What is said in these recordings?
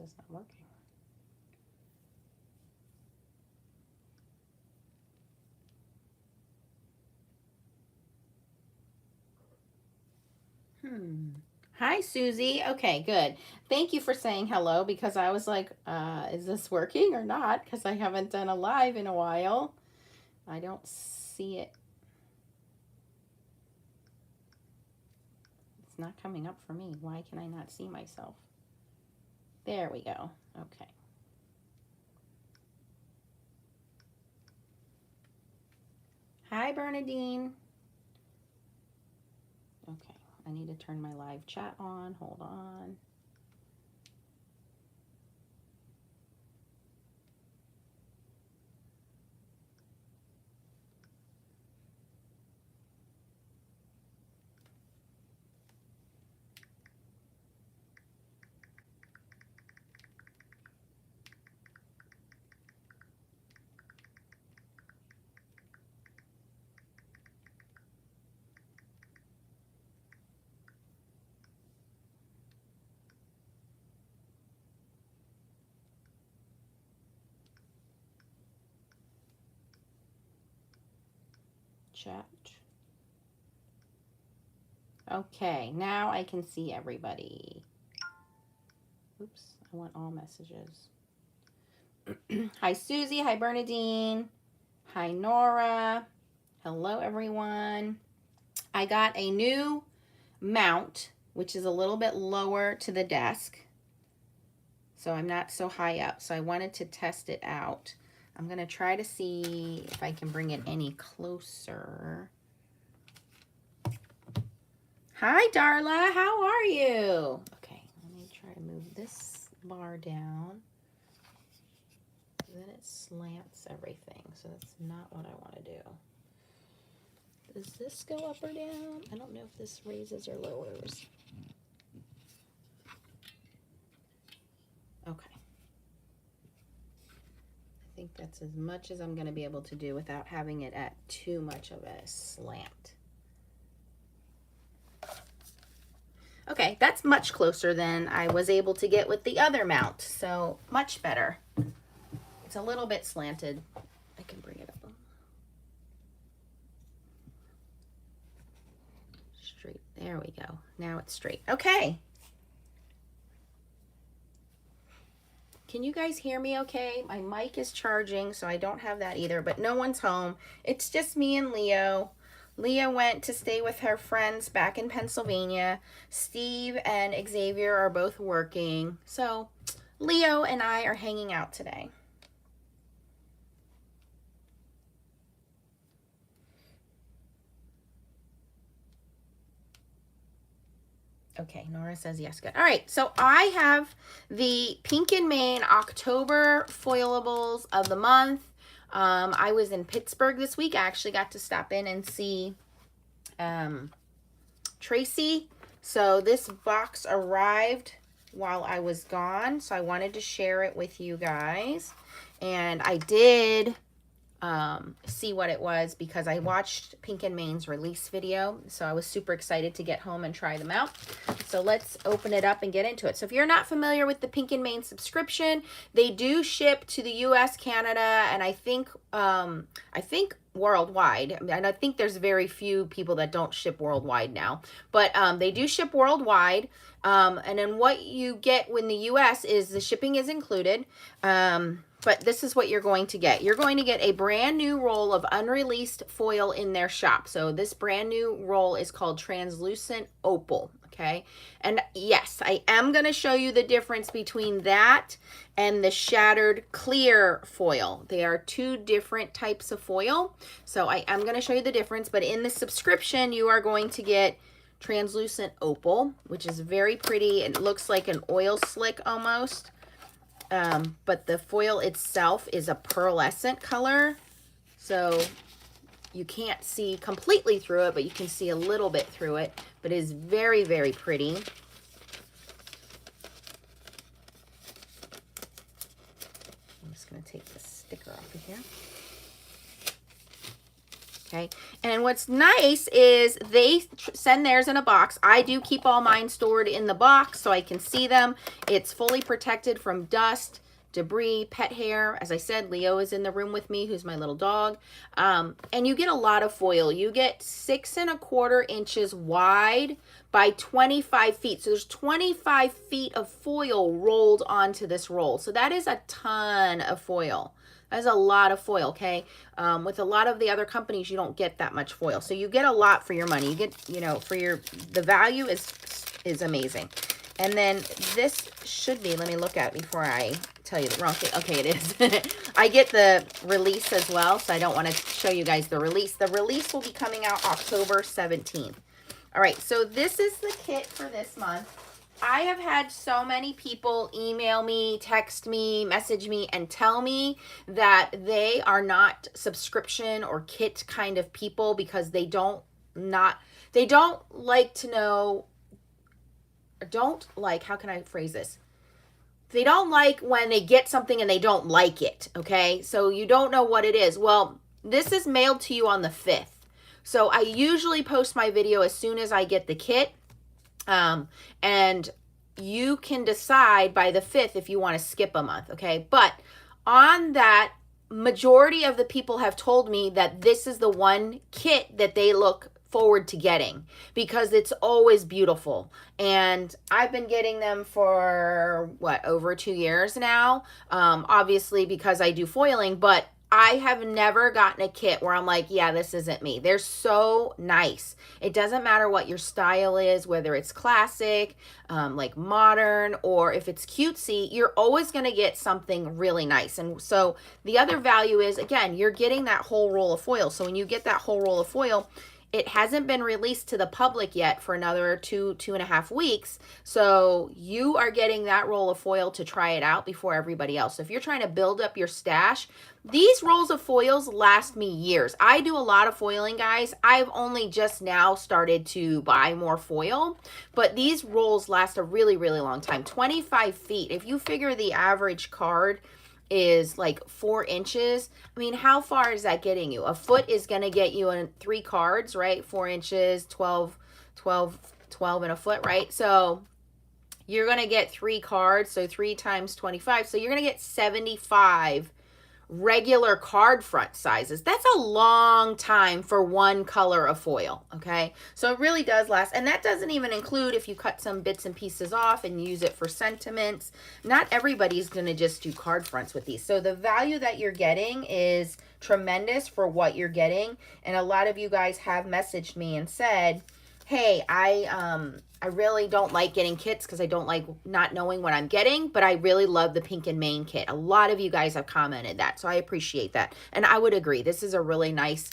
this not working? Hi, Susie. Okay, good. Thank you for saying hello because I was like, is this working or not? Because I haven't done a live in a while. I don't see it. It's not coming up for me. Why can I not see myself? There we go. Okay. Hi, Bernadine. Okay, I need to turn my live chat on. Hold on. Chat. Okay, now I can see everybody. Oops, I want all messages. Hi, Susie. Hi, Bernadine. Hi, Nora. Hello, everyone. I got a new mount, which is a little bit lower to the desk. So I'm not so high up. So I wanted to test it out. I'm going to try to see if I can bring it any closer. Hi, Darla. How are you? Okay, let me try to move this bar down. Then it slants everything. So that's not what I want to do. Does this go up or down? I don't know if this raises or lowers. Okay. I think that's as much as I'm going to be able to do without having it at too much of a slant. Okay, that's much closer than I was able to get with the other mount. So much better. It's a little bit slanted. I can bring it up. Straight. There we go. Now it's straight. Okay. Can you guys hear me okay? My mic is charging, so I don't have that either, but no one's home. It's just me and Leo. Leah went to stay with her friends back in Pennsylvania. Steve and Xavier are both working. So Leo and I are hanging out today. Okay, Nora says yes, good. All right, so I have the Pink and Main October foilables of the month. I was in Pittsburgh this week. I actually got to stop in and see Tracy. So this box arrived while I was gone, so I wanted to share it with you guys. And I did see what it was because I watched Pink and Main's release video, so I was super excited to get home and try them out. So let's open it up and get into it. So if you're not familiar with the Pink and Main subscription, they do ship to the US, Canada, and I think worldwide. And I think there's very few people that don't ship worldwide now, but they do ship worldwide. And then what you get when the US is the shipping is included. But this is what you're going to get. You're going to get a brand new roll of unreleased foil in their shop. So this brand new roll is called Translucent Opal. Okay. And yes, I am going to show you the difference between that and the shattered clear foil. They are two different types of foil. So I am going to show you the difference. But in the subscription, you are going to get Translucent Opal, which is very pretty. It looks like an oil slick almost. But the foil itself is a pearlescent color, so you can't see completely through it, but you can see a little bit through it, but it is very, very pretty. I'm just going to take the sticker off of here. Okay, and what's nice is they send theirs in a box. I do keep all mine stored in the box so I can see them. It's fully protected from dust, debris, pet hair. As I said, Leo is in the room with me, who's my little dog. And you get a lot of foil. You get 6¼ inches wide by 25 feet. So there's 25 feet of foil rolled onto this roll. So that is a ton of foil. That's a lot of foil, okay? With a lot of the other companies, you don't get that much foil. So you get a lot for your money. You get, you know, the value is amazing. And then this should be, let me look at it before I tell you the wrong thing. Okay, it is. I get the release as well, so I don't want to show you guys the release. The release will be coming out October 17th. All right, so this is the kit for this month. I have had so many people email me, text me, message me, and tell me that they are not subscription or kit kind of people because they don't like to know, how can I phrase this? They don't like when they get something and they don't like it, okay? So you don't know what it is. Well, this is mailed to you on the 5th. So I usually post my video as soon as I get the kit. And you can decide by the 5th if you want to skip a month, okay? But on that, majority of the people have told me that this is the one kit that they look forward to getting because it's always beautiful. And I've been getting them for, over 2 years now, obviously because I do foiling, but I have never gotten a kit where I'm like, yeah, this isn't me. They're so nice. It doesn't matter what your style is, whether it's classic, like modern, or if it's cutesy, you're always going to get something really nice. And so the other value is, again, you're getting that whole roll of foil. So when you get that whole roll of foil, it hasn't been released to the public yet for another 2.5 weeks. So you are getting that roll of foil to try it out before everybody else. So if you're trying to build up your stash, these rolls of foils last me years. I do a lot of foiling, guys. I've only just now started to buy more foil, but these rolls last a really, really long time. 25 feet. If you figure the average card is like 4 inches. I mean, how far is that getting you? A foot is going to get you in 3 cards, right? 4 inches, 12 in a foot, right? So you're going to get 3 cards. So 3 times 25. So you're going to get 75 regular card front sizes. That's a long time for one color of foil, okay? So it really does last. And that doesn't even include if you cut some bits and pieces off and use it for sentiments. Not everybody's going to just do card fronts with these. So the value that you're getting is tremendous for what you're getting. And a lot of you guys have messaged me and said, hey, I really don't like getting kits because I don't like not knowing what I'm getting, but I really love the Pink and Mane kit. A lot of you guys have commented that, so I appreciate that. And I would agree. This is a really nice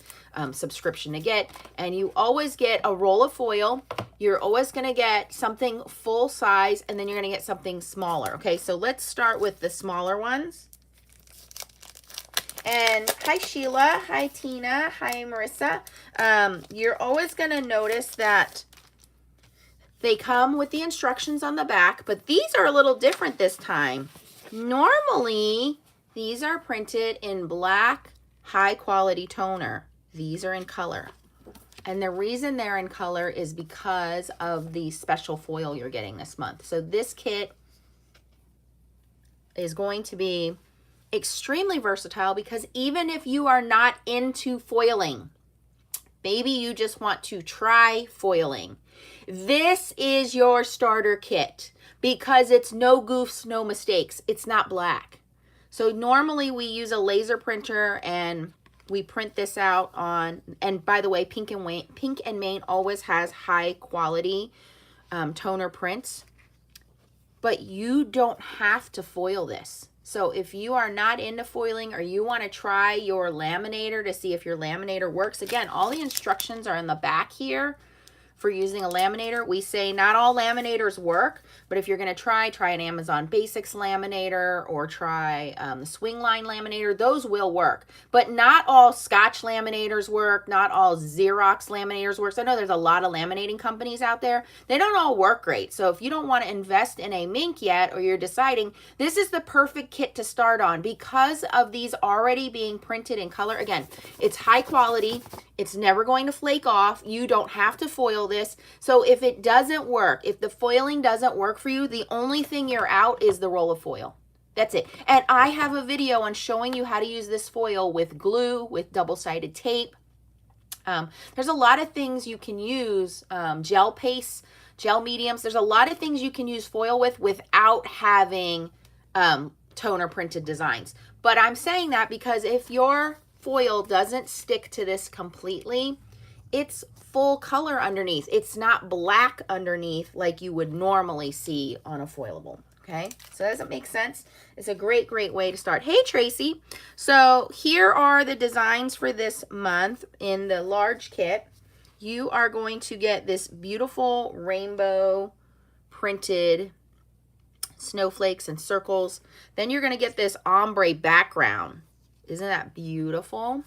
subscription to get. And you always get a roll of foil. You're always going to get something full size, and then you're going to get something smaller. Okay, so let's start with the smaller ones. And hi, Sheila. Hi, Tina. Hi, Marissa. You're always going to notice that they come with the instructions on the back, but these are a little different this time. Normally, these are printed in black, high-quality toner. These are in color. And the reason they're in color is because of the special foil you're getting this month. So this kit is going to be extremely versatile because even if you are not into foiling, maybe you just want to try foiling, this is your starter kit because it's no goofs, no mistakes. It's not black. So normally we use a laser printer and we print this out on, and by the way, Pink and Mane always has high quality toner prints, but you don't have to foil this. So if you are not into foiling or you want to try your laminator to see if your laminator works, again, all the instructions are in the back here. for using a laminator. We say not all laminators work, but if you're going to try an Amazon Basics laminator or try the Swing Line laminator. Those will work, but not all Scotch laminators work. Not all Xerox laminators work. So I know there's a lot of laminating companies out there. They don't all work great. So if you don't want to invest in a Mink yet, or you're deciding, this is the perfect kit to start on because of these already being printed in color. Again, it's high quality. It's never going to flake off. You don't have to foil this. So if it doesn't work, if the foiling doesn't work for you, the only thing you're out is the roll of foil. That's it. And I have a video on showing you how to use this foil with glue, with double-sided tape. There's a lot of things you can use, gel pastes, gel mediums. There's a lot of things you can use foil with without having toner printed designs. But I'm saying that because if your foil doesn't stick to this completely, it's full color underneath. It's not black underneath like you would normally see on a foilable. Okay, so does it make sense? It's a great way to start. Hey, Tracy. So here are the designs for this month in the large kit. You are going to get this beautiful rainbow printed snowflakes and circles. Then you're going to get this ombre background. Isn't that beautiful?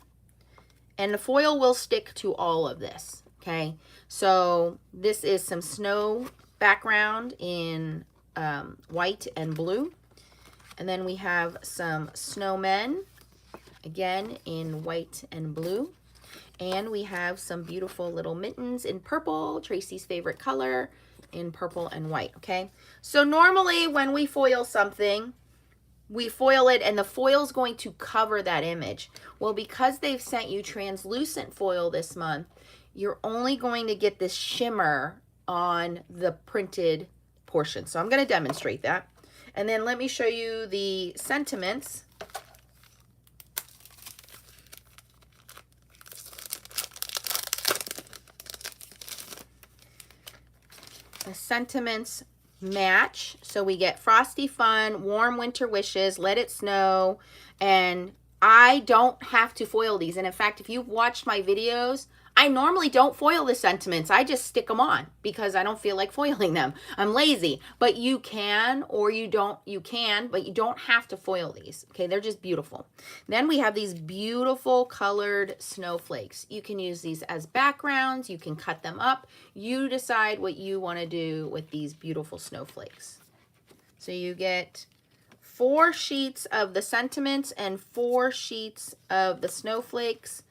And the foil will stick to all of this. Okay, so this is some snow background in white and blue. And then we have some snowmen, again, in white and blue. And we have some beautiful little mittens in purple, Tracy's favorite color, in purple and white, okay? So normally when we foil something, we foil it and the foil's going to cover that image. Well, because they've sent you translucent foil this month, you're only going to get this shimmer on the printed portion. So I'm going to demonstrate that. And then let me show you the sentiments. The sentiments match. So we get Frosty Fun, Warm Winter Wishes, Let It Snow, and I don't have to foil these. And in fact, if you've watched my videos, I normally don't foil the sentiments. I just stick them on because I don't feel like foiling them. I'm lazy, but you can, or you don't, but you don't have to foil these. Okay, they're just beautiful. Then we have these beautiful colored snowflakes. You can use these as backgrounds. You can cut them up. You decide what you want to do with these beautiful snowflakes. So you get 4 sheets of the sentiments and 4 sheets of the snowflakes.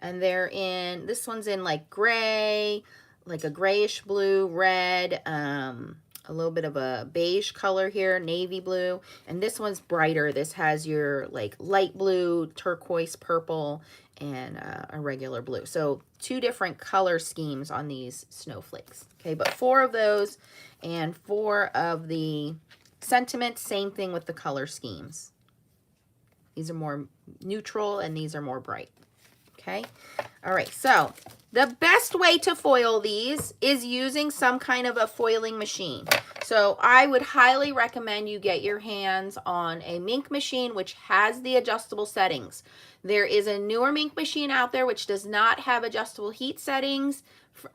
And they're in, this one's in like gray, like a grayish blue, red, a little bit of a beige color here, navy blue. And this one's brighter. This has your like light blue, turquoise, purple, and a regular blue. So 2 different color schemes on these snowflakes. Okay, but 4 of those and 4 of the sentiments, same thing with the color schemes. These are more neutral and these are more bright. Okay. All right. So the best way to foil these is using some kind of a foiling machine. So I would highly recommend you get your hands on a Mink machine, which has the adjustable settings. There is a newer Mink machine out there, which does not have adjustable heat settings.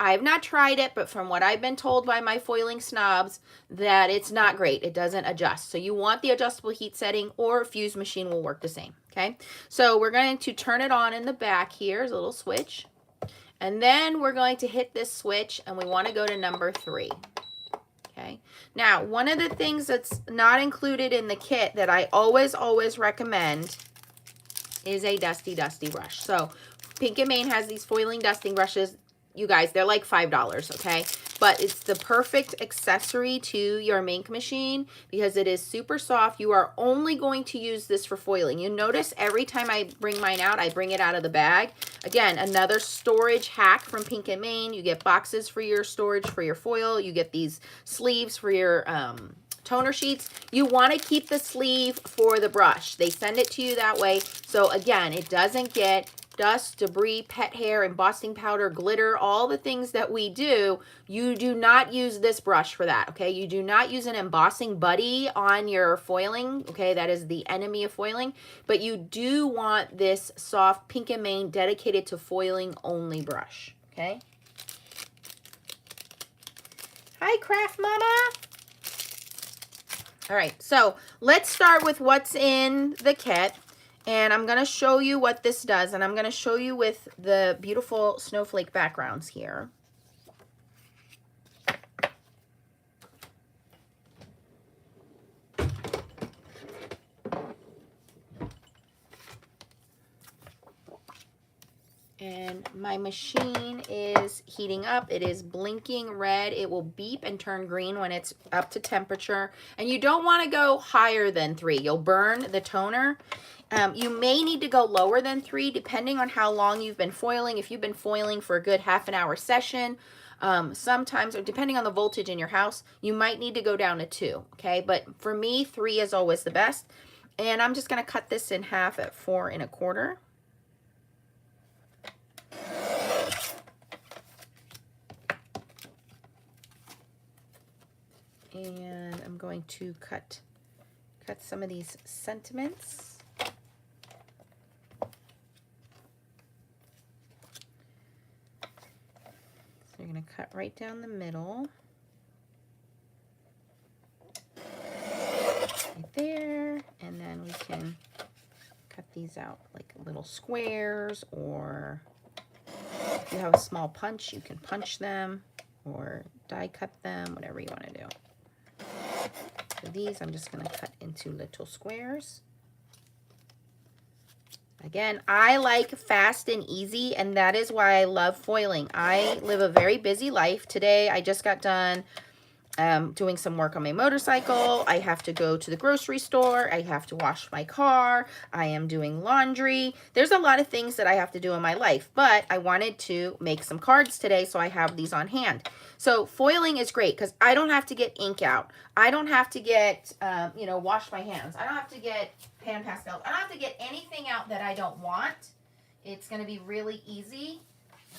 I have not tried it, but from what I've been told by my foiling snobs, that it's not great. It doesn't adjust. So you want the adjustable heat setting, or a fuse machine will work the same. Okay, so we're going to turn it on in the back here. There's a little switch. And then we're going to hit this switch, and we want to go to number 3. Okay, now one of the things that's not included in the kit that I always recommend is a dusty brush. So Pink and Main has these foiling dusting brushes. You guys, they're like $5, okay? But it's the perfect accessory to your Mink machine because it is super soft. You are only going to use this for foiling. You notice every time I bring mine out, I bring it out of the bag. Again, another storage hack from Pink and Main. You get boxes for your storage for your foil. You get these sleeves for your toner sheets. You want to keep the sleeve for the brush. They send it to you that way. So again, it doesn't get dust, debris, pet hair, embossing powder, glitter, all the things that we do. You do not use this brush for that, okay? You do not use an embossing buddy on your foiling, okay? That is the enemy of foiling. But you do want this soft Pink and Main dedicated to foiling only brush, okay? Hi, Craft Mama. All right, so let's start with what's in the kit. And I'm going to show you what this does. And I'm going to show you with the beautiful snowflake backgrounds here. And my machine is heating up. It is blinking red. It will beep and turn green when it's up to temperature. And you don't want to go higher than 3. You'll burn the toner. You may need to go lower than 3 depending on how long you've been foiling. If you've been foiling for a good half-an-hour session, sometimes, or depending on the voltage in your house, you might need to go down to 2, okay? But for me, 3 is always the best. And I'm just going to cut this in half at 4 1/4. And I'm going to cut some of these sentiments. So you're going to cut right down the middle. Right there. And then we can cut these out like little squares, or if you have a small punch, you can punch them or die cut them, whatever you want to do. So these I'm just going to cut into little squares. Again, I like fast and easy, and that is why I love foiling. I live a very busy life. Today I just got done doing some work on my motorcycle. I have to go to the grocery store. I have to wash my car. I am doing laundry. There's a lot of things that I have to do in my life, but I wanted to make some cards today, so I have these on hand. So foiling is great because I don't have to get ink out. I don't have to get, wash my hands. I don't have to get pan pastels. I don't have to get anything out that I don't want. It's going to be really easy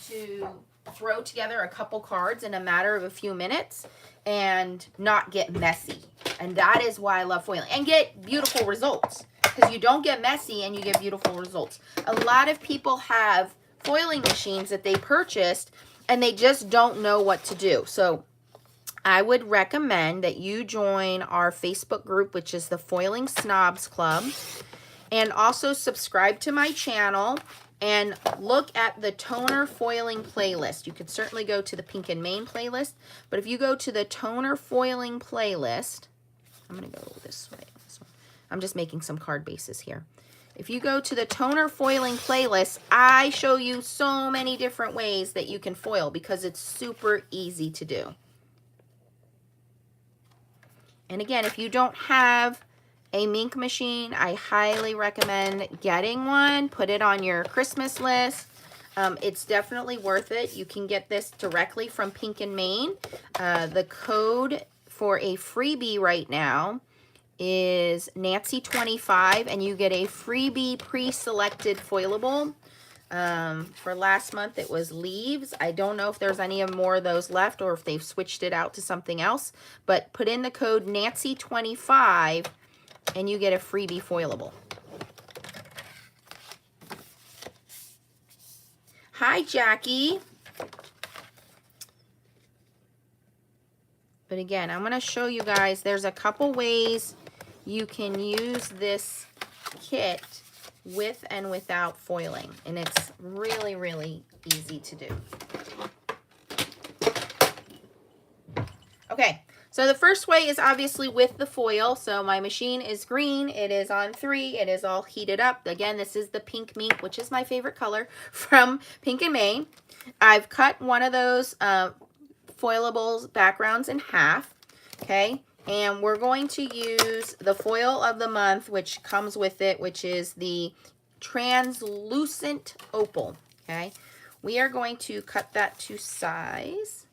to throw together a couple cards in a matter of a few minutes and not get messy. And that is why I love foiling, and get beautiful results, because you don't get messy and you get beautiful results. A lot of people have foiling machines that they purchased and they just don't know what to do. So I would recommend that you join our Facebook group, which is the Foiling Snobs Club, and also subscribe to my channel and look at the toner foiling playlist. You could certainly go to the Pink and Main playlist, but if you go to the toner foiling playlist, I'm going to go this way. I'm just making some card bases here. If you go to the toner foiling playlist, I show you so many different ways that you can foil because it's super easy to do. And again, if you don't have a Mink machine, I highly recommend getting one. Put it on your Christmas list. It's definitely worth it. You can get this directly from Pink and Main. The code for a freebie right now is Nancy25, and you get a freebie pre-selected foilable. For last month it was leaves. I don't know if there's any more of those left or if they've switched it out to something else, but put in the code Nancy25 and you get a freebie foilable. Hi, Jackie. But again, I'm going to show you guys, there's a couple ways you can use this kit with and without foiling, and it's really, really easy to do. Okay, so the first way is obviously with the foil. So my machine is green, it is on 3, it is all heated up. Again, this is the Pink Mink, which is my favorite color from Pink and Main. I've cut one of those foilables backgrounds in half, okay? And we're going to use the foil of the month, which comes with it, which is the translucent opal, okay? We are going to cut that to size.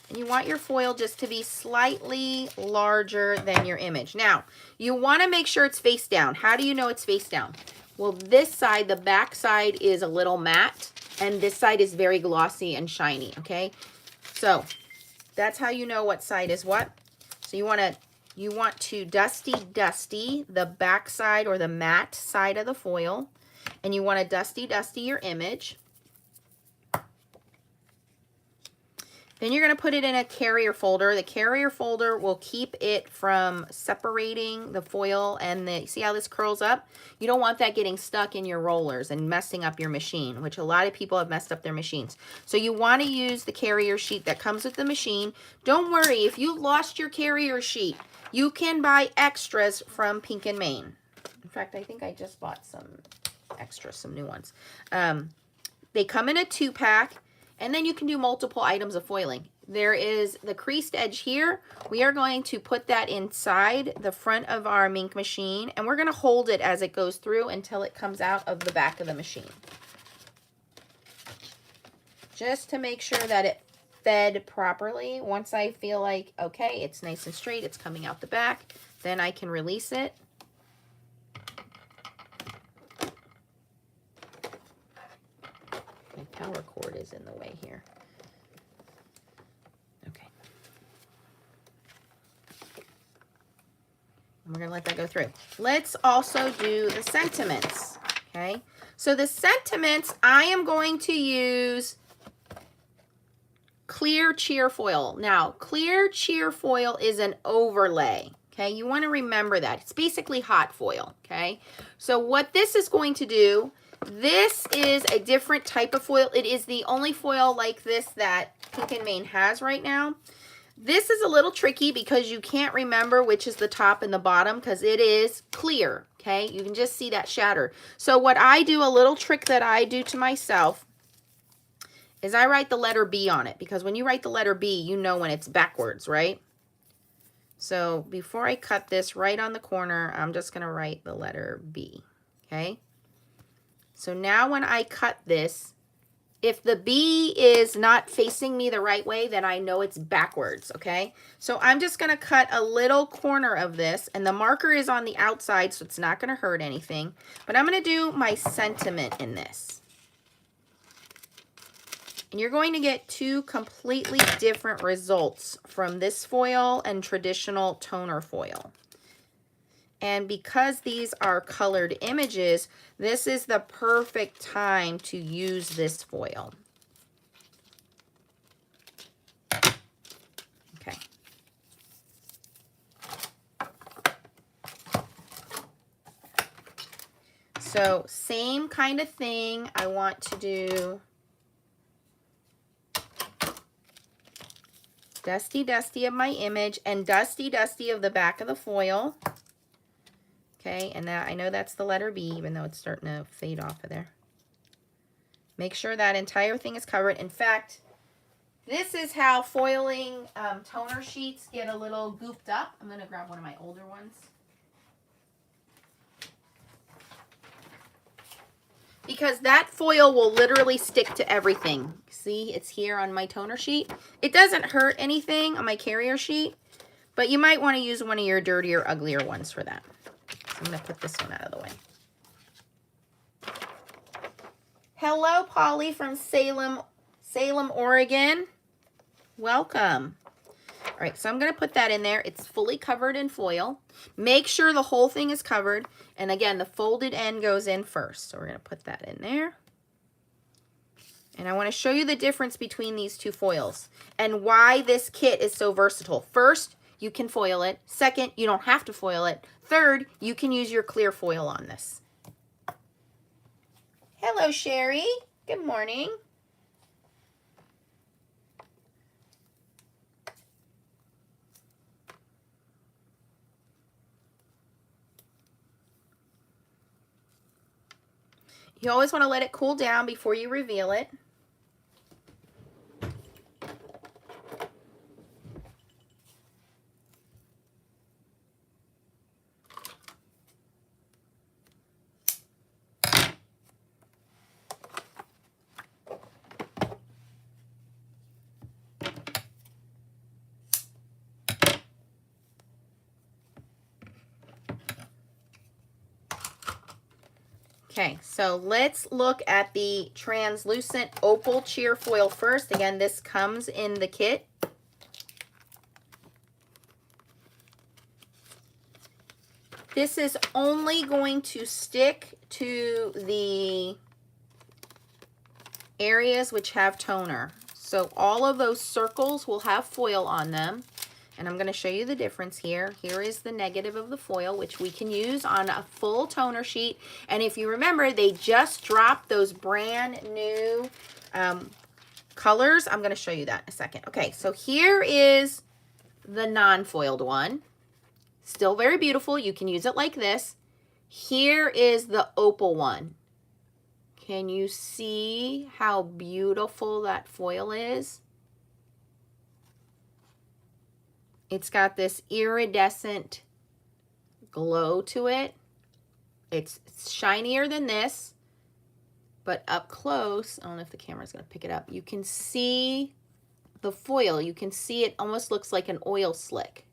And you want your foil just to be slightly larger than your image. Now, you want to make sure it's face down. How do you know it's face down? Well, this side, the back side, is a little matte, and this side is very glossy and shiny, okay? So that's how you know what side is what. So you want to dusty the back side or the matte side of the foil, and you want to dusty your image. Then you're going to put it in a carrier folder. The carrier folder will keep it from separating the foil and the, see how this curls up? You don't want that getting stuck in your rollers and messing up your machine, which a lot of people have messed up their machines. So you want to use the carrier sheet that comes with the machine. Don't worry, if you lost your carrier sheet, you can buy extras from Pink and Main. In fact, I think I just bought some extras, some new ones. They come in a 2-pack. And then you can do multiple items of foiling. There is the creased edge here. We are going to put that inside the front of our Mink machine, and we're going to hold it as it goes through until it comes out of the back of the machine. Just to make sure that it fed properly. Once I feel like, okay, it's nice and straight, it's coming out the back, then I can release it. My power cord is in the way here. Okay. And we're going to let that go through. Let's also do the sentiments. Okay. So the sentiments, I am going to use clear cheer foil. Now, clear cheer foil is an overlay. Okay. You want to remember that. It's basically hot foil. Okay. So what this is going to do, this is a different type of foil. It is the only foil like this that Pink and Main has right now. This is a little tricky because you can't remember which is the top and the bottom because it is clear, okay? You can just see that shatter. So what I do, a little trick that I do to myself, is I write the letter B on it because when you write the letter B, you know when it's backwards, right? So before I cut this right on the corner, I'm just going to write the letter B, okay? So now when I cut this, if the B is not facing me the right way, then I know it's backwards, okay? So I'm just going to cut a little corner of this, and the marker is on the outside, so it's not going to hurt anything. But I'm going to do my sentiment in this. And you're going to get two completely different results from this foil and traditional toner foil. And because these are colored images, this is the perfect time to use this foil. Okay. So same kind of thing. I want to do dusty dusty of my image and dusty dusty of the back of the foil. Okay, and that I know that's the letter B, even though it's starting to fade off of there. Make sure that entire thing is covered. In fact, this is how foiling toner sheets get a little gooped up. I'm going to grab one of my older ones. Because that foil will literally stick to everything. See, it's here on my toner sheet. It doesn't hurt anything on my carrier sheet, but you might want to use one of your dirtier, uglier ones for that. I'm going to put this one out of the way. Hello, Polly from Salem, Oregon. Welcome. All right, so I'm going to put that in there. It's fully covered in foil. Make sure the whole thing is covered. And again, the folded end goes in first. So we're going to put that in there. And I want to show you the difference between these two foils and why this kit is so versatile. First, you can foil it. Second, you don't have to foil it. Third, you can use your clear foil on this. Hello, Sherry. Good morning. You always want to let it cool down before you reveal it. Okay, so let's look at the translucent opal cheer foil first. Again, this comes in the kit. This is only going to stick to the areas which have toner. So all of those circles will have foil on them. And I'm going to show you the difference here. Here is the negative of the foil, which we can use on a full toner sheet. And if you remember, they just dropped those brand new colors. I'm going to show you that in a second. Okay, so here is the non-foiled one. Still very beautiful. You can use it like this. Here is the opal one. Can you see how beautiful that foil is? It's got this iridescent glow to it. It's shinier than this, but up close, I don't know if the camera's going to pick it up, you can see the foil. You can see it almost looks like an oil slick.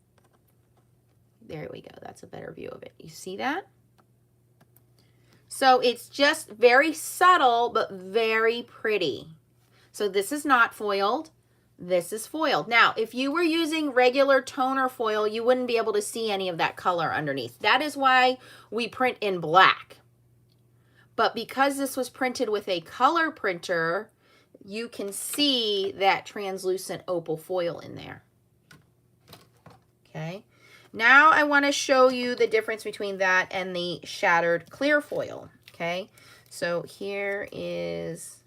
There we go. That's a better view of it. You see that? So it's just very subtle, but very pretty. So this is not foiled. This is foiled. Now, if you were using regular toner foil, you wouldn't be able to see any of that color underneath. That is why we print in black. But because this was printed with a color printer, you can see that translucent opal foil in there. Okay. Now I want to show you the difference between that and the shattered clear foil. Okay. So here is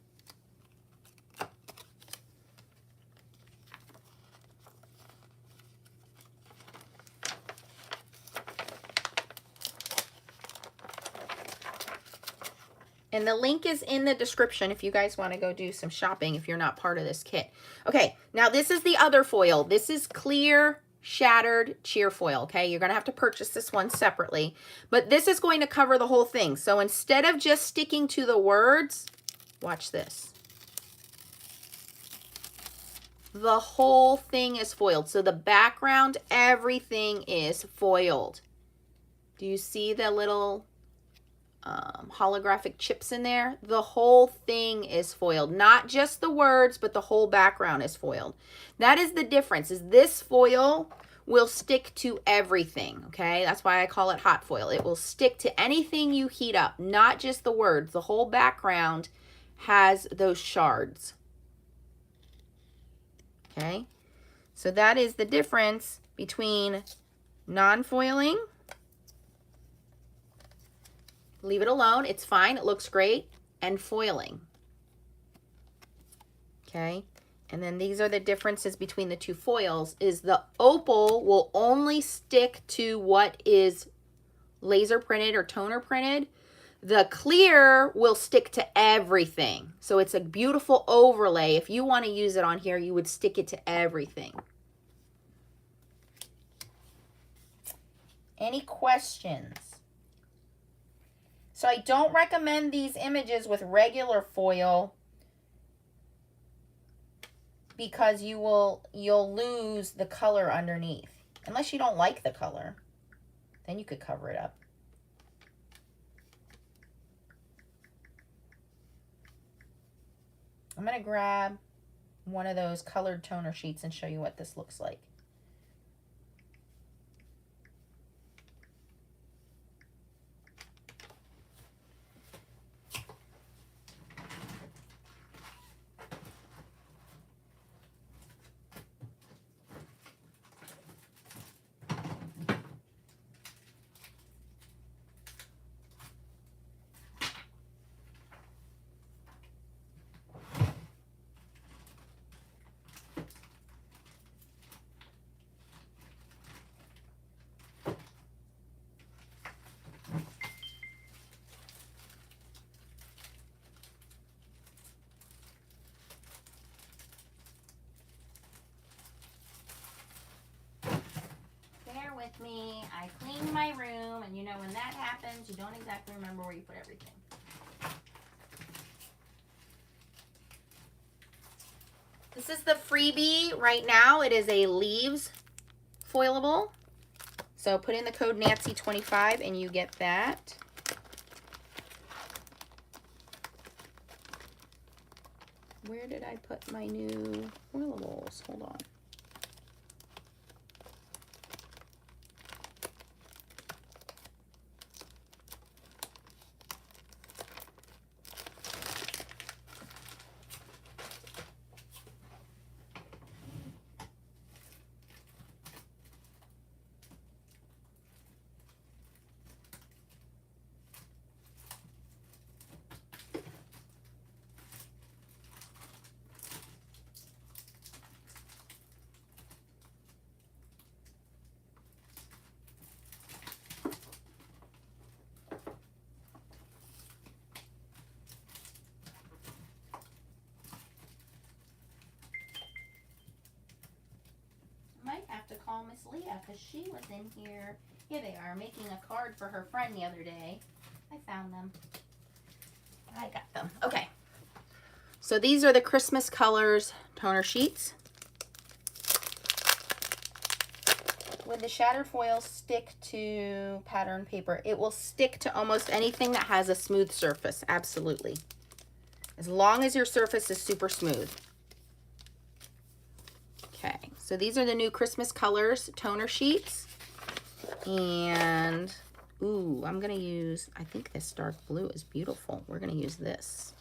and the link is in the description if you guys want to go do some shopping if you're not part of this kit. Okay, now this is the other foil. This is clear shattered cheer foil, okay? You're going to have to purchase this one separately, but this is going to cover the whole thing. So instead of just sticking to the words, watch this. The whole thing is foiled. So the background, everything is foiled. Do you see the little holographic chips in there? The whole thing is foiled. Not just the words, but the whole background is foiled. That is the difference, is this foil will stick to everything, okay? That's why I call it hot foil. It will stick to anything you heat up, not just the words. The whole background has those shards. Okay? So that is the difference between non-foiling. Leave it alone. It's fine. It looks great. And foiling. Okay. And then these are the differences between the two foils. Is the opal will only stick to what is laser printed or toner printed. The clear will stick to everything. So it's a beautiful overlay. If you want to use it on here, you would stick it to everything. Any questions? So I don't recommend these images with regular foil because you'll lose the color underneath. Unless you don't like the color, then you could cover it up. I'm going to grab one of those colored toner sheets and show you what this looks like. With me, I cleaned my room, and you know when that happens, you don't exactly remember where you put everything. This is the freebie right now. It is a leaves foilable. So put in the code Nancy25 and you get that. Where did I put my new foilables? Hold on. to call Miss Leah because she was in here. Here they are, making a card for her friend the other day. I found them. I got them. Okay. So these are the Christmas Colors toner sheets. Would the shattered foil stick to pattern paper? It will stick to almost anything that has a smooth surface. Absolutely. As long as your surface is super smooth. Okay, so these are the new Christmas Colors toner sheets. And, ooh, I'm going to use, I think this dark blue is beautiful. We're going to use this.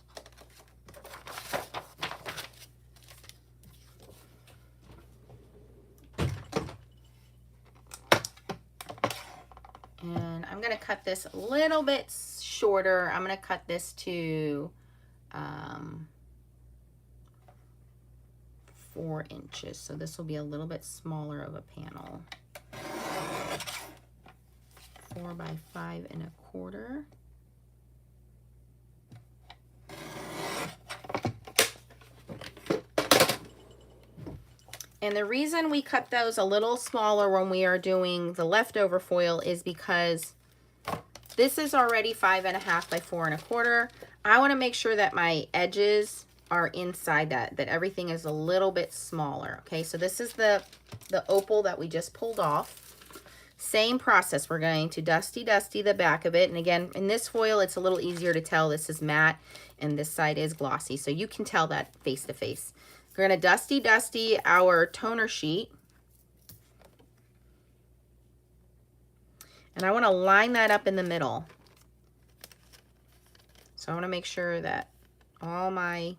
And I'm going to cut this a little bit shorter. I'm going to cut this to 4 inches. So this will be a little bit smaller of a panel. 4 by 5 1/4. And the reason we cut those a little smaller when we are doing the leftover foil is because this is already 5 1/2 by 4 1/4. I want to make sure that my edges are inside that everything is a little bit smaller. Okay, so this is the opal that we just pulled off. Same process. We're going to dusty the back of it. And again, in this foil, it's a little easier to tell this is matte and this side is glossy. So you can tell that face to face. We're going to dusty our toner sheet. And I want to line that up in the middle. So I want to make sure that all my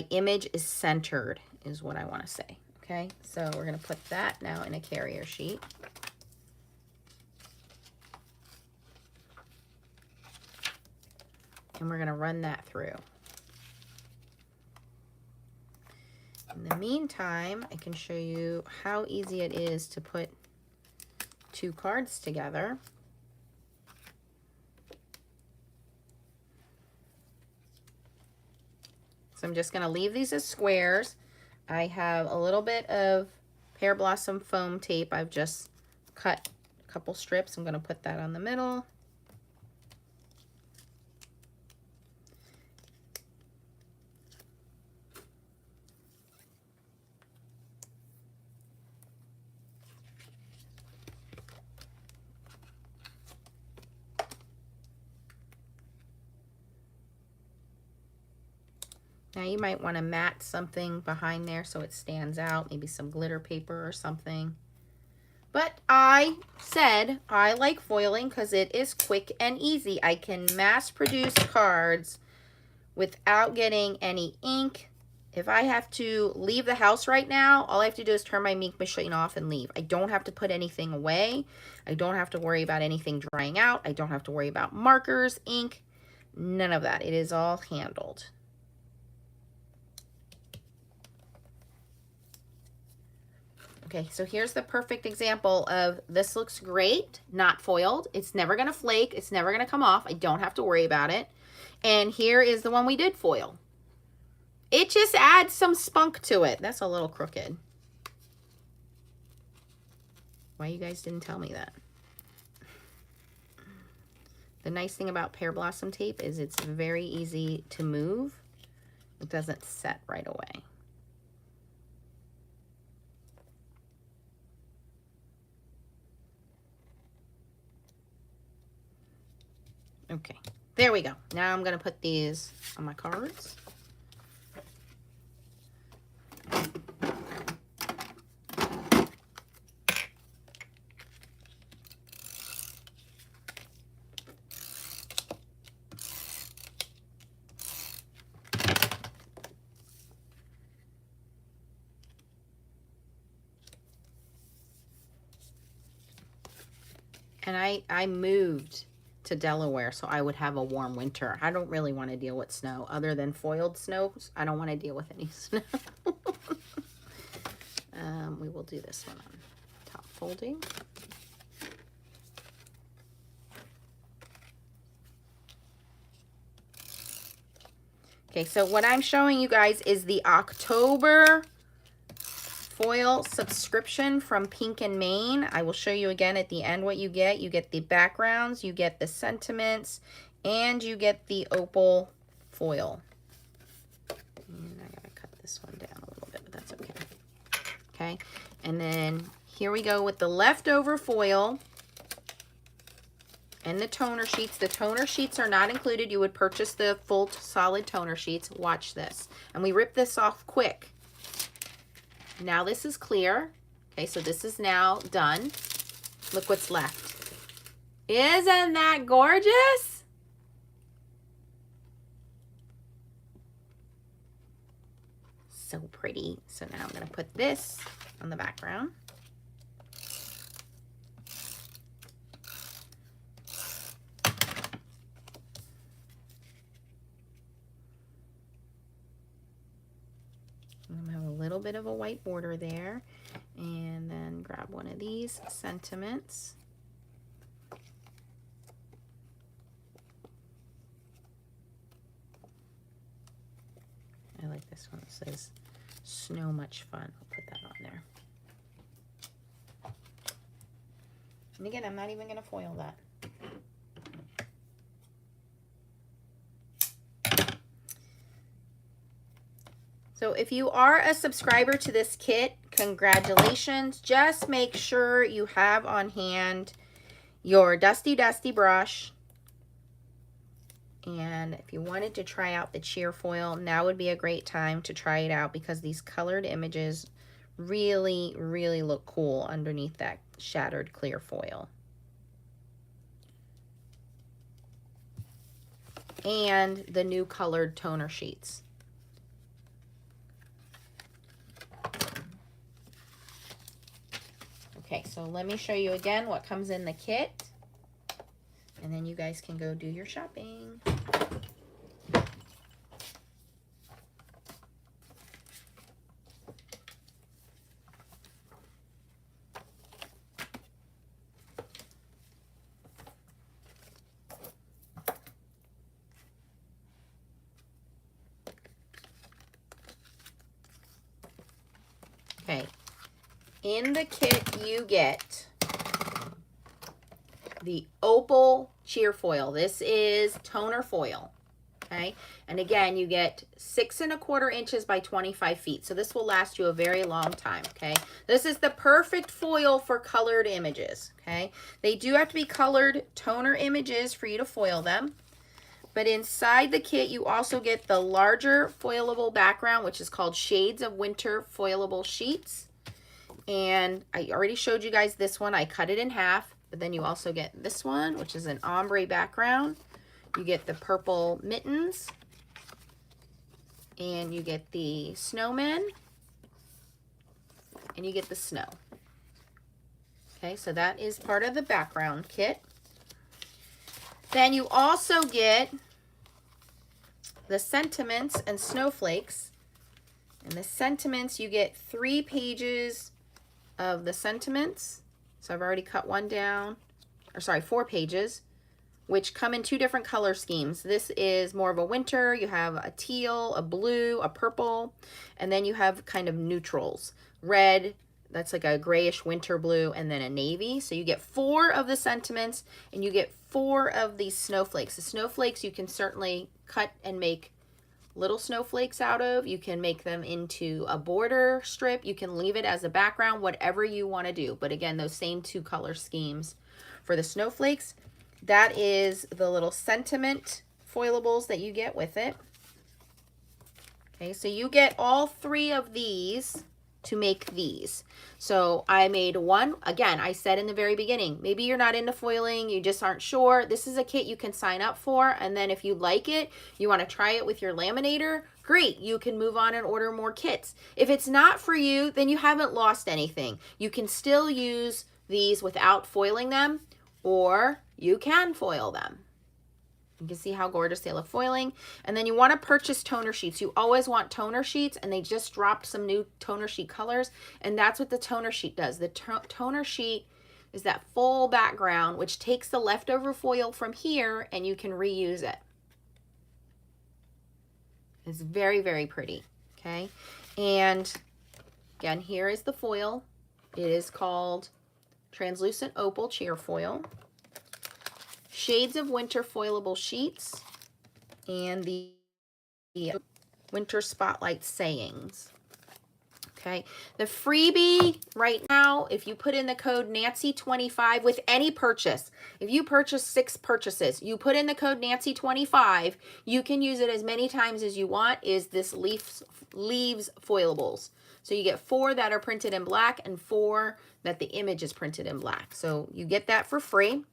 image is centered is what I want to say. Okay, so we're going to put that now in a carrier sheet. And we're going to run that through. In the meantime, I can show you how easy it is to put 2 cards together. So I'm just going to leave these as squares. I have a little bit of Pear Blossom foam tape. I've just cut a couple strips. I'm going to put that on the middle. Now you might want to mat something behind there so it stands out, maybe some glitter paper or something. But I said I like foiling because it is quick and easy. I can mass produce cards without getting any ink. If I have to leave the house right now, all I have to do is turn my ink machine off and leave. I don't have to put anything away. I don't have to worry about anything drying out. I don't have to worry about markers, ink, none of that. It is all handled. Okay, so here's the perfect example of this looks great, not foiled. It's never going to flake. It's never going to come off. I don't have to worry about it. And here is the one we did foil. It just adds some spunk to it. That's a little crooked. Why you guys didn't tell me that? The nice thing about Pear Blossom tape is it's very easy to move. It doesn't set right away. Okay, there we go. Now I'm going to put these on my cards. And I moved to Delaware so I would have a warm winter. I don't really want to deal with snow other than foiled snow. I don't want to deal with any snow. We will do this one on top folding. Okay, so what I'm showing you guys is the October foil subscription from Pink and Main. I will show you again at the end what you get. You get the backgrounds, you get the sentiments, and you get the opal foil. And I gotta cut this one down a little bit, but that's okay. Okay, and then here we go with the leftover foil and the toner sheets. The toner sheets are not included. You would purchase the full solid toner sheets. Watch this. And we rip this off quick. Now this is clear. Okay, so this is now done. Look what's left. Isn't that gorgeous? So pretty. So now I'm going to put this on the background. I'm going to have a little bit of a white border there, and then grab one of these sentiments. I like this one. It says snow much fun. I'll put that on there. And again, I'm not even going to foil that. So if you are a subscriber to this kit, congratulations. Just make sure you have on hand your Dusty brush. And if you wanted to try out the cheer foil, now would be a great time to try it out because these colored images really, really look cool underneath that shattered clear foil. And the new colored toner sheets. Okay, so let me show you again what comes in the kit. And then you guys can go do your shopping. Okay, in the kit you get the opal cheer foil. This is toner foil, okay? And again, you get 6 1/4 inches by 25 feet. So this will last you a very long time, okay? This is the perfect foil for colored images, okay? They do have to be colored toner images for you to foil them. But inside the kit, you also get the larger foilable background, which is called Shades of Winter Foilable Sheets. And I already showed you guys this one. I cut it in half. But then you also get this one, which is an ombre background. You get the purple mittens. And you get the snowmen. And you get the snow. Okay, so that is part of the background kit. Then you also get the sentiments and snowflakes. And the sentiments, you get 3 pages of the sentiments. So I've already cut one down, or sorry, 4 pages, which come in 2 different color schemes. This is more of a winter. You have a teal, a blue, a purple, and then you have kind of neutrals. Red, that's like a grayish winter blue, and then a navy. So you get 4 of the sentiments, and you get 4 of these snowflakes. The snowflakes you can certainly cut and make little snowflakes out of. You can make them into a border strip. You can leave it as a background, whatever you want to do. But again, those same 2 color schemes for the snowflakes. That is the little sentiment foilables that you get with it. Okay, so you get all 3 of these to make these. So I made one. Again, I said in the very beginning, maybe you're not into foiling, you just aren't sure. This is a kit you can sign up for, and then if you like it, you want to try it with your laminator, great, you can move on and order more kits. If it's not for you, then you haven't lost anything. You can still use these without foiling them, or you can foil them. You can see how gorgeous they look foiling. And then you want to purchase toner sheets. You always want toner sheets, and they just dropped some new toner sheet colors, and that's what the toner sheet does. The toner sheet is that full background, which takes the leftover foil from here, and you can reuse it. It's very, very pretty, okay? And Again, here is the foil. It is called Translucent Opal Cheer Foil. Shades of Winter Foilable Sheets. And the Winter Spotlight Sayings. Okay, the freebie right now, if you put in the code Nancy25 with any purchase, if you purchase 6 purchases, you put in the code Nancy25, you can use it as many times as you want, is this Leaves Foilables. So you get 4 that are printed in black and 4 that the image is printed in black. So you get that for free.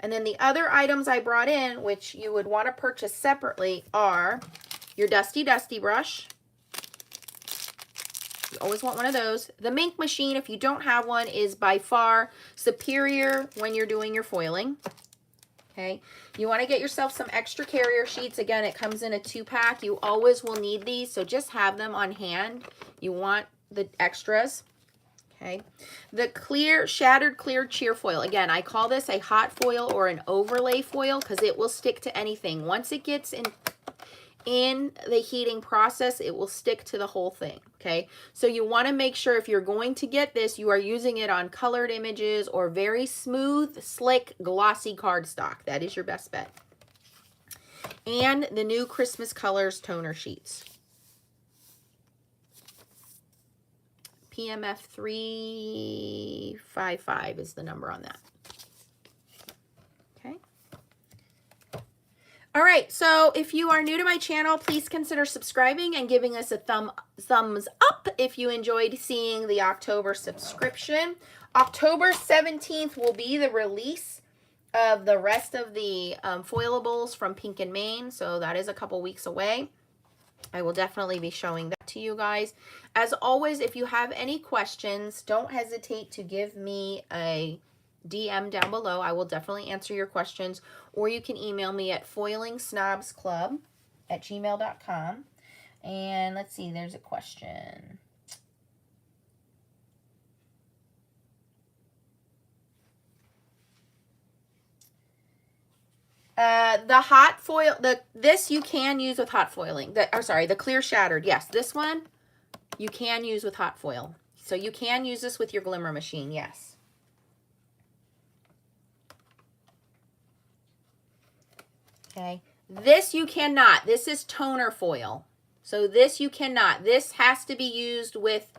And then the other items I brought in, which you would want to purchase separately, are your Dusty brush. You always want one of those. The Mink machine, if you don't have one, is by far superior when you're doing your foiling. Okay, you want to get yourself some extra carrier sheets. Again, it comes in a 2-pack. You always will need these, so just have them on hand. You want the extras. Okay, the shattered clear cheer foil. Again, I call this a hot foil or an overlay foil because it will stick to anything. Once it gets in the heating process, it will stick to the whole thing. Okay, so you want to make sure if you're going to get this, you are using it on colored images or very smooth, slick, glossy cardstock. That is your best bet. And the new Christmas Colors toner sheets. PMF 355 is the number on that. Okay. All right, so if you are new to my channel, please consider subscribing and giving us a thumbs up if you enjoyed seeing the October subscription. October 17th will be the release of the rest of the foilables from Pink and Maine, so that is a couple weeks away. I will definitely be showing that to you guys. As always, if you have any questions, don't hesitate to give me a DM down below. I will definitely answer your questions, or you can email me at foilingsnobsclub@gmail.com. And let's see, there's a question. The hot foil, this you can use with hot foiling. The clear shattered. Yes, this one you can use with hot foil. So you can use this with your glimmer machine, yes. Okay, this you cannot. This is toner foil. So this you cannot. This has to be used with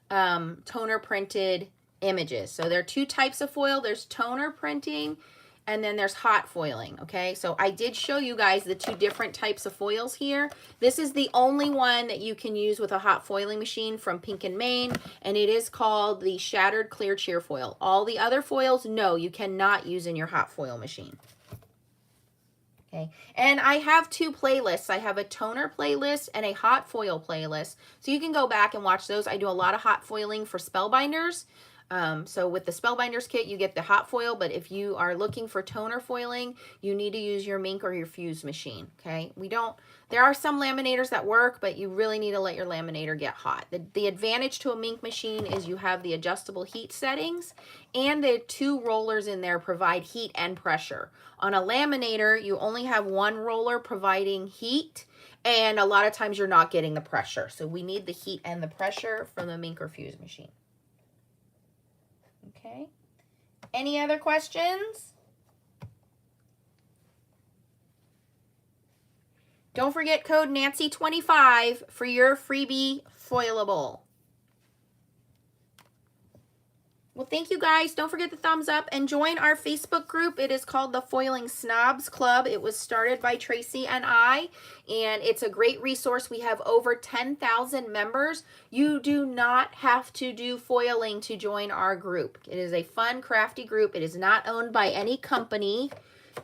toner printed images. So there are 2 types of foil. There's toner printing and then there's hot foiling, okay? So I did show you guys the 2 different types of foils here. This is the only one that you can use with a hot foiling machine from Pink and Maine, and it is called the Shattered Clear Cheer Foil. All the other foils, no, you cannot use in your hot foil machine. Okay, and I have 2 playlists. I have a toner playlist and a hot foil playlist. So you can go back and watch those. I do a lot of hot foiling for spellbinders. So with the spellbinders kit, you get the hot foil, but if you are looking for toner foiling, you need to use your Mink or your Fuse machine, okay? There are some laminators that work, but you really need to let your laminator get hot. The advantage to a Mink machine is you have the adjustable heat settings, and the 2 rollers in there provide heat and pressure. On a laminator, you only have 1 roller providing heat, and a lot of times you're not getting the pressure. So we need the heat and the pressure from the Mink or Fuse machine. Okay. Any other questions? Don't forget code Nancy25 for your freebie foilable. Well, thank you guys. Don't forget the thumbs up and join our Facebook group. It is called the Foiling Snobs Club. It was started by Tracy and I, and it's a great resource. We have over 10,000 members. You do not have to do foiling to join our group. It is a fun, crafty group. It is not owned by any company.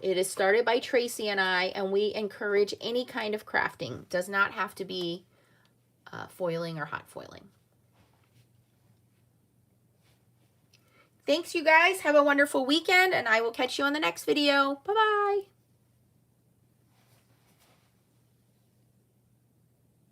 It is started by Tracy and I, and we encourage any kind of crafting. It does not have to be foiling or hot foiling. Thanks, you guys. Have a wonderful weekend, and I will catch you on the next video. Bye-bye.